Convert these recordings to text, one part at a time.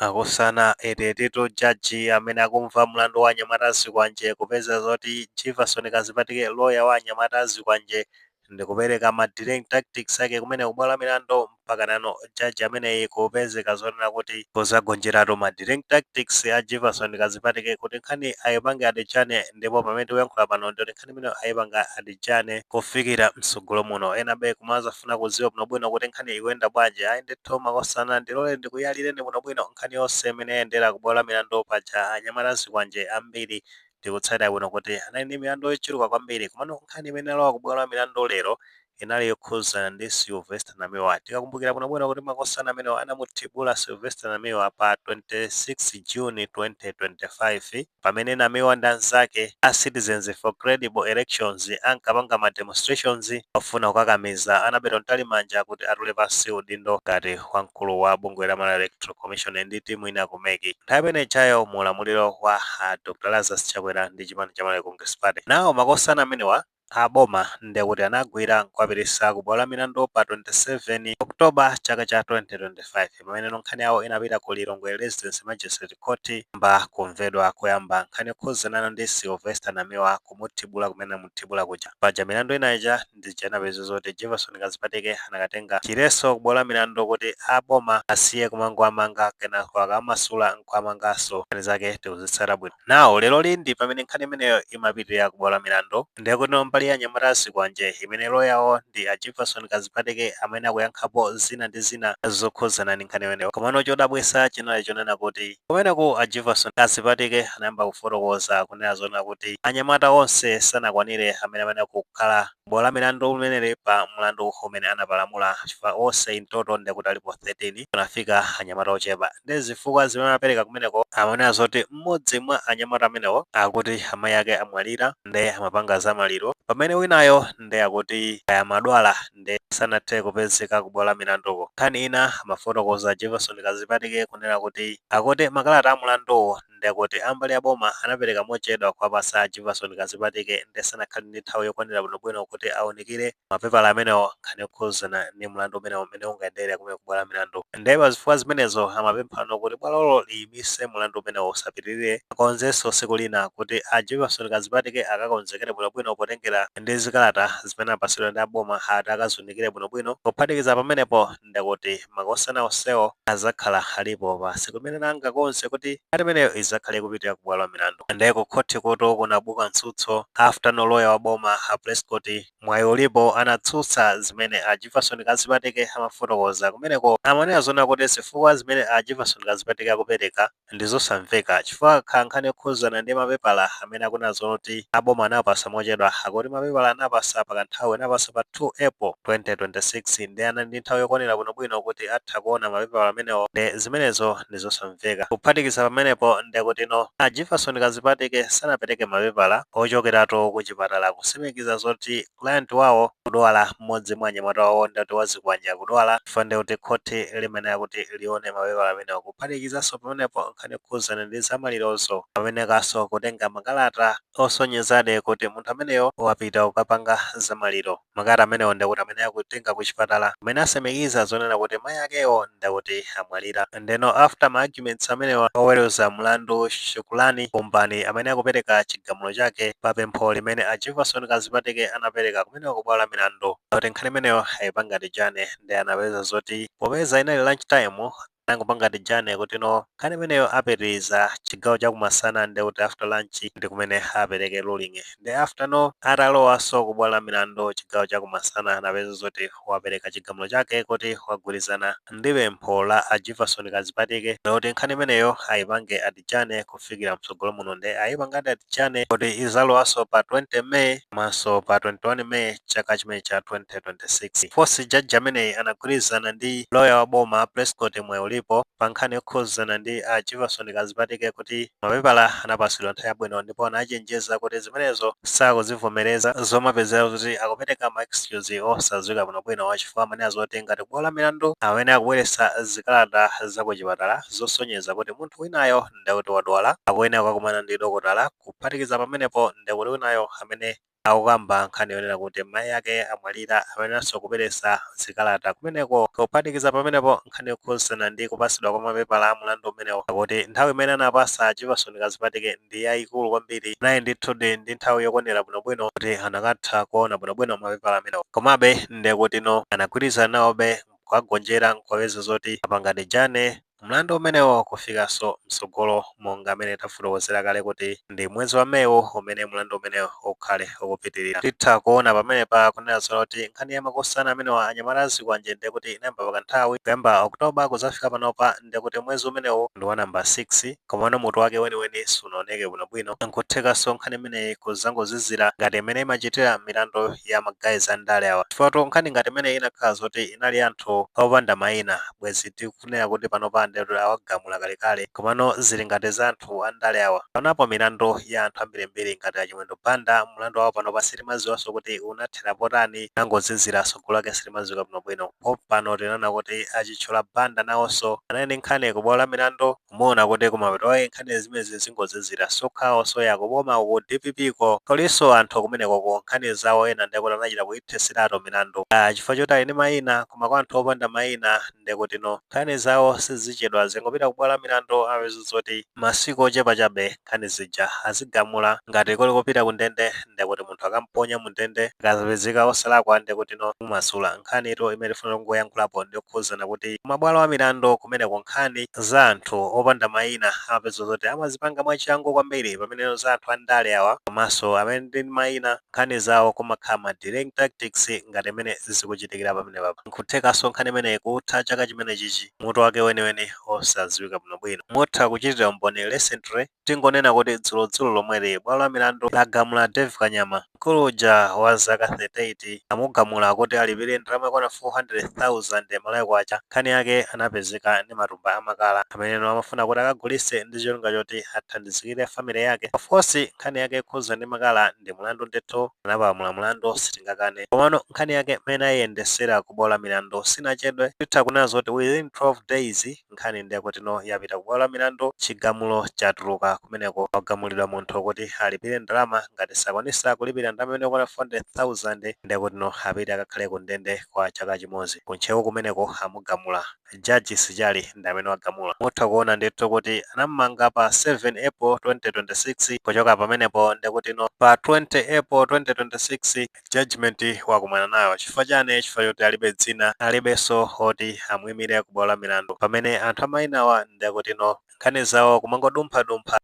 akusana eteteto jaji amene akumva mlandu wa anyamata azikwanje kupeza zoti Jefferson Kazipatike loya wa anyamata azikwanje ndikupereka ma delaying tactics ake kumene kubwalo la milandu mpaka nano jaji ameneyi kupezeka zonena kuti kuzagonjeratu ma delaying tactics a Jefferson Kazipatike kuti nkhani ayipange adichane, ndipo pamene tikuyankhula pano ndoti nkhani imene ayipanga adichane kufikira msogolo muno. Enabe kumazafuna kuziwa bwinobwino kuti nkhani ikuyenda bwanji. Ayi ndithu makosana ndilole ndikuyalireni bwinobwino nkhani yonse imene yayendera kubwalo la milandu paja anyamata azikwanje ambiri ndikutsatira bwino kuti anali ndi milandu yochuluka kwambiri, komano nkhani imene alowa kubwalo la milandu lero inali yokhuzana ndi Sylvester Namiwa. Tikakumbukira bwinobwino kuti makosana amenewa anamuthibula Sylvester Namiwa pa 26 June 2025 pamene Namiwa ndi anzake a Citizens for Credible Elections ankapanga ma demonstrations ofuna kukakamiza anabeto mtalimanja kuti atule pansi udindo ngati wamkulu wa bungwe la Malawi Electoral Commission ndi timu ina kumeki. Nthawi imene chayo muulamuliro wa Dr. Lazarus Chakwera ndi chipani cha Malawi Congress Party. Nawo makosana amenewa aboma ndekuti anagwira nkwapitisa kubwalo la milandu pa 27 Oktoba chaka cha 2025 pamene nkhani yawo inapita ku Lilongwe Residence Magistrate Court mba kumvedwa koyamba nkhani yokhuzana ndi Sylvester Namiwa kumuthibula kumene muthibula kuja paja milandu inaija ndi janapeza zoti Jefferson Kazipatike anakatenga chileso kubwalo la milandu kuti aboma asiye kumangwamanga kenako akamasula nkwamangaso nkhani zake tikuzitsata bwino. Nawo lero lindi pamene nkhani imeneyo imapitirira kubwalo la milandu ndekuti mbali ya anyamata azikwanje imene loyawo ndi a Jefferson Kazipatike amene akuyankhapo zina ndi zina zokhuzana ndi nkhani imeneyo. Komano chodabwitsa chinali chonena kuti kumeneko a Jefferson Kazipatike anayamba kufotokoza kunena zonena kuti anyamata onse sanakwanire amene kukhala kubwalo la milandu umenere pa mlandu umene anapalamula chifukwa onse intoto ndekuti alipo 13 kunafika anyamata ochepa ndi zifukwa zimene anapereka kumeneko amanena zoti mmodzi mwa anyamata amenewo akuti amayi ake amwalira ndi amapanga zamaliro, pamene winayo ndi akuti amadwala ndi sanathe kupezeka kubwalo la milanduko. Nkhani ina amafotokoza Jefferson Kazipatike kunena kuti akuti makalata a mlanduwo ndi akuti ambali aboma anapereka mochedwa kuwapasa Jefferson Kazipatike ndi sanakhale ndi nthawi yokwanira bwinobwino kuti awonikire mapepala amenewo nkhani yokhuzana ndi mlandu umene ungayendere kumene kubwalo la milandu. Ndi pa zifukwa zimenezo amapemphano kuti bwalolo liyimise mlandu umenewo usapitirire, akonzenso tsiku lina kuti a Jefferson Kazipatike akakonzekere bwinobwino potengera ndi zikalata zimene apasidwa ndi aboma ati akazunikire bwinobwino. Kuphatikiza pamenepo ndikuti makosana onsewo azakhala alipo pa tsiku limene nanga konse kuti ati imeneyo izakhale kupitira kubwalo la milandu. Ndi ku khoti kuto kunabuka mtsutso after noloya wa boma a Prescott mwayi ulipo anatsutsa zimene a Jefferson Kazipatike amafotokoza kumeneko amanena zonena kuti zifukwa zimene a Jefferson Kazipatike akupereka ndi zosamveka chifukwa nkhani yokhuzana ndi mapepala amene akunena zoti aboma anapasa mochedwa akuti mapepala anapasa pakanthawi anapasa pa 2 April 2026 ndi anali ndi nthawi yokwanira bwinobwino kuti atha kuona mapepala amenewo ndi zimenezo ndi zosamveka. Kuphatikiza pamenepo ndikuti a Jefferson Kazipatike sanapereke mapepala ochokeratu ku chipatala kusimikiza zoti client wawo kudwala, mmodzi mwa anyamata wawo ndati wazikwanje akudwala chifukwa ndikuti khoti limene akuti lione mapepala amenewo. Kuphatikizanso pamenepo nkhani yokhuzana ndi zamalironso pamene kaso kutenga makalata osonyezade kuti munthu ameneyo wapita kukapanga zamaliro. Makalata amenewo ndikuti amene akutenga ku chipatala amene asimikiza zonena kuti mayi akewo ndakuti amwalira. Ndeno after ma arguments amenewa oweruza mlandu Shukrani Kumbani amene akupereka chigamulo chake pa pempho limene a Jefferson Kazipatike anapereka kumeneko kubwalo la milandu kuti nkhani imeneyo ayipanga dijane ndi anapeza zoti popeza inali lunch time nangopanga dijane kuti nkhani imeneyo apitiriza chigawo chakumasana ndi kuti after lunch ndi kumene apereke ruling. Ndi after atalowanso kubwalo la milandu chigawo chakumasana anapeza zoti wapereka chigamulo chake kuti wagwirizana ndi pempho la a Jefferson Kazipatike kuti nkhani imeneyo ayipange adijane kufikira mtsogolo muno. Ndi ayipangadi adijane kuti izalowanso pa 20 May komanso pa 21 May chaka chimene cha 2026. Force judge ameneyi anagwirizana ndi lawyer wa boma Prescott mwayi ulipo pa nkhani yokhuzana ndi a Jefferson Kazipatike kuti mapepala anapasidwa nthawi yabwino, ndipo anachenjeza kuti zimenezo sakuzivomereza zomapezera kuti akupereka ma excuse osadziwika bwinobwino wachifukwa amene azoti ngati kubwalo la milandu amene akubweretsa zikalata zakuchipatala zosonyeza kuti munthu winayo ndikuti wadwala akuyenera kukakumana ndi dokotala. Kuphatikiza pamenepo ndikuti winayo amene akukamba nkhani yonena kuti mayi ake amwalira amenenso kuperesa zikalata kumeneko. Kuphatikiza pamenepo nkhani yokhuzana ndi kupasidwa kwa mapepala a mlandu umenewo akuti nthawi imene anapasa Jefferson Kazipatike ndi yayikulu kwambiri, naye ndithudi ndi nthawi yokwanira bwinobwino kuti anakatha kuona bwinobwino mapepala amenewo. Komabe ndekuti anagwirizana nawobe kukagonjera nkupeza zoti apangati Jane mlandu umenewo kufikanso mtsogolo monga amene tafotokozera kale kuti ndi mwezi wa Meyi umene mlandu umenewo ukhale ukupitirira. Titha kuona pamenepa kunena kuti nkhani ya makosana amenewa anyamata azikwanje ndekuti inayamba pakanthawi kuyamba Oktoba kuzafika panopa ndekuti mwezi umenewo ndi wa namba 6 komano mutu wake weniweni sunaoneke bwinobwino. Nkuthekanso nkhani imeneyi kuzangozizira ngati imene imachitira milandu ya magayizi a ndale awa, chifukwa nkhani ngati imeneyi inakhala zoti inali anthu opanda mayina, bwezi tikunena kuti panopa ndekuti awagamula kalekale komano zili ngati za anthu a ndale awa. Panapo milandu ya anthu ambirimbiri ngati achimwendo banda, mlandu wawo panopa sitimadziwanso kuti unathera potani, nangoziziraso gulu lake sitimadziwika bwinobwino. Pano tinena kuti achitchula banda nawonso anali ndi nkhani kubwalo la milandu kumuona kuti kumapeto ake nkhani zimezi zingozizira sokhawo soyako koma ku DPP ko kolinso anthu kumenekoko nkhani zawo ena ndekuti anachita kuyitheserato milandu chifukwa choti ali ndi mayina koma kwa anthu opanda mayina ndekuti nkhani zawo sizichedwa zingopita kubwalo la milandu apeza zoti masiku ochepa chabe nkhani zija azigamula ngati kuli kupita ku ndende ndekuti munthu akamponya mu ndende akazapezeka osalakwa ndekuti mumasula. Nkhani ito imene tifuna kungoyankhulapo ndikukhuzana kuti mabwalo a milandu kumeneko nkhani za anthu opanda mayina amapeza zoti amazipanga mwachangu kwambiri pamene za anthu a ndale awa komanso amene ndi mayina nkhani zawo kumakhala ma delaying tactics ngati imene zikuchitikira pamenepa. Nkuthekanso nkhani imeneyi kutha chaka chimene chichi mutu wake weniweni osadziwika bwinobwino. Mutha kuchitira umboni recently tingonena kuti dzulo lomweli bwalo la milandu lagamula Dave Kanyama, mkulu uja wa zaka 38, amugamula kuti alipire ndalama yakwana 400,000 malawi kwacha. Nkhani yake anapezeka ndi matumba amakala amene amafuna kuti akagulitse ndi cholinga choti athandizikire family yake. Of course nkhani yake ikhuza ndi makala ndi mlandu ndithu, anapalamula mlandu sitingakane, komano nkhani yake imene ayiyendesera ku bwalo la milandu sinachedwe. Titha kunena zoti within 12 days nkhani ndekuti yapita ku bwalo la milandu, chigamulo chatuluka kumeneko wagamulidwa munthu kuti alipire ndalama ngati sakwanisa kulipira ndalama imene yakwana 400,000 ndekuti apite akakhale ku ndende kwa chaka chimodzi. Kuntcheko kumeneko amugamula Jaji Sijali ndi amene wagamula. Mutha kuona ndithu kuti anamumanga pa 7 April 2026 kuchoka pamenepo ndekuti pa 20 April 2026 judgment wakumana nayo. Chifukwa chani? Chifukwa choti alibe dzina, alibenso oti amuyimire ku bwalo la milandu, pamene anthu amayinawa ndekuti nkhani zawo kumangodumphadumpha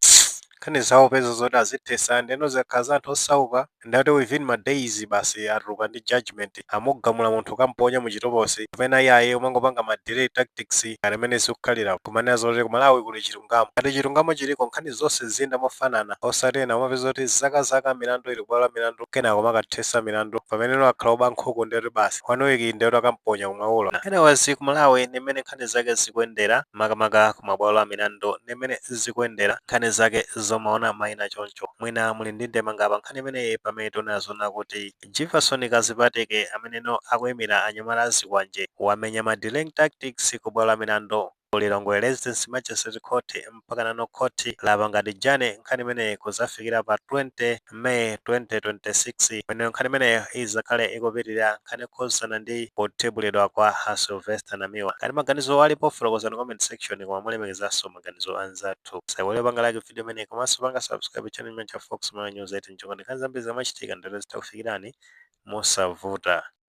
nkhani zawo peza zoti azithesa ndeno zakhala za anthu osauka ndati within ma days basi atuluka ndi judgment amugamula munthu kamponya muchitoposi kapena iyaye umangopanga ma delay tactics ngati imene zikukhalira kumanena zoti ku Malawi kuli chilungamo. Ngati chilungamo chiliko nkhani zonse ziyenda mofanana osati ena umapeza zoti zaka milandu ili kubwalo la milandu kenako makathesa milandu pamene akhala oba nkhuku ndeti basi one week ndeti akamponya kumwaulo. Anyways ku Malawi ndi mmene nkhani zake zikuyendera makamaka ku mabwalo la milandu ndi mmene zikuyendera nkhani zake zomaona mayina choncho. Mwina muli ndi ndemanga pa nkhani imeneyi pamene tinazona kuti Jefferson Kazipatike amene akuyimira anyamata azikwanje wamenya ma delaying tactics ku bwalo la milandu Lilongwe Residence Magistrate Court mpaka Court lapangati Jane. Nkhani imeneyi kuzafikira pa 20 May 2026 pamene nkhani imeneyi izakhale ikupitirira nkhani yokhuzana ndi kuthebulidwa kwa Sylvester Namiwa. Kani maganizo alipo fotokozani comment section koma mulemekezanso maganizo anzathu. Musaiwale kupanga like video imeneyi komanso panga subscribe channel cha Fox Malawi News 8 nchonga nkhani zambiri zamachitika ndere zitakufikirani mosavuta.